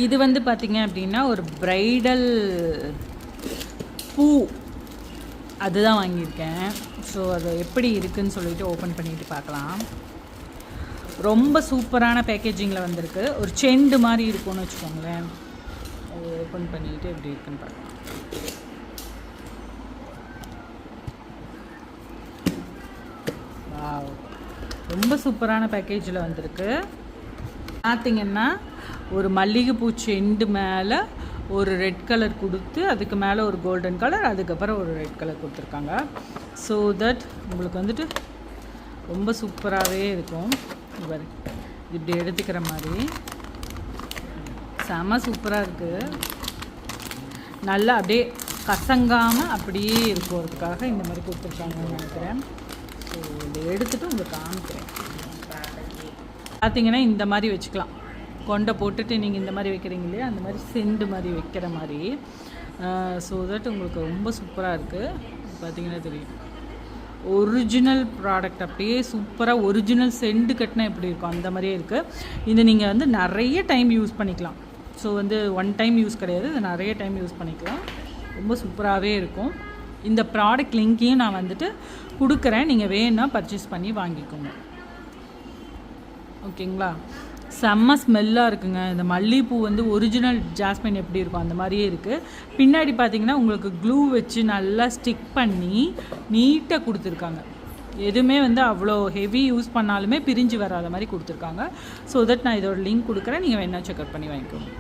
இது வந்து பார்த்திங்க அப்படின்னா ஒரு ப்ரைடல் பூ அதுதான் வாங்கியிருக்கேன். ஸோ அது எப்படி இருக்குதுன்னு சொல்லிட்டு ஓப்பன் பண்ணிவிட்டு பார்க்கலாம். ரொம்ப சூப்பரான பேக்கேஜிங்கில் வந்திருக்கு. ஒரு செண்டு மாதிரி இருக்கும்னு வச்சுக்கோங்களேன். அது ஓப்பன் பண்ணிவிட்டு எப்படி இருக்குன்னு பார்க்கலாம். வாவ், ரொம்ப சூப்பரான பேக்கேஜில் வந்திருக்கு. பார்த்திங்கன்னா ஒரு மல்லிகைப்பூ செண்டு மேலே ஒரு ரெட் கலர் கொடுத்து அதுக்கு மேலே ஒரு கோல்டன் கலர், அதுக்கப்புறம் ஒரு ரெட் கலர் கொடுத்துருக்காங்க. ஸோ தட் உங்களுக்கு வந்துட்டு ரொம்ப சூப்பராகவே இருக்கும். இவர் இப்படி எடுத்துக்கிற மாதிரி செம சூப்பராக இருக்குது. நல்லா அப்படியே கசங்காமல் அப்படியே இருக்கிறதுக்காக இந்த மாதிரி கொடுத்துருக்காங்கன்னு நினைக்கிறேன். ஸோ இதை எடுத்துகிட்டு உங்களுக்கு காமிக்கிறேன். பார்த்திங்கன்னா இந்த மாதிரி வச்சுக்கலாம். கொண்டை போட்டுட்டு நீங்கள் இந்த மாதிரி வைக்கிறீங்க இல்லையா, அந்த மாதிரி செண்டு மாதிரி வைக்கிற மாதிரி. ஸோ தட் உங்களுக்கு ரொம்ப சூப்பராக இருக்குது. பார்த்திங்கன்னா தெரியும், ஒரிஜினல் ப்ராடக்ட் அப்படியே சூப்பராக ஒரிஜினல் செண்டு கட்டினா எப்படி இருக்கும் அந்த மாதிரியே இருக்குது. இது நீங்கள் வந்து நிறைய டைம் யூஸ் பண்ணிக்கலாம். ஸோ வந்து ஒன் டைம் யூஸ் கிடையாது, இது நிறைய டைம் யூஸ் பண்ணிக்கலாம். ரொம்ப சூப்பராகவே இருக்கும். இந்த ப்ராடக்ட் லிங்க்கையும் நான் வந்துட்டு கொடுக்குறேன், நீங்கள் வேணும்னா பர்ச்சேஸ் பண்ணி வாங்கிக்கோங்க. ஓகேங்களா? செம்ம ஸ்மெல்லாக இருக்குங்க. இந்த மல்லிகைப்பூ வந்து ஒரிஜினல் ஜாஸ்மின் எப்படி இருக்கும் அந்த மாதிரியே இருக்குது. பின்னாடி பார்த்திங்கன்னா உங்களுக்கு க்ளூ வச்சு நல்லா ஸ்டிக் பண்ணி நீட்டாக கொடுத்துருக்காங்க. எதுவுமே வந்து அவ்வளோ ஹெவி யூஸ் பண்ணாலுமே பிரிஞ்சு வராத மாதிரி கொடுத்துருக்காங்க. ஸோ தட் நான் இதோட லிங்க் கொடுக்குறேன், நீங்கள் வேணால் செக்அவுட் பண்ணி வாங்கிக்கோங்க.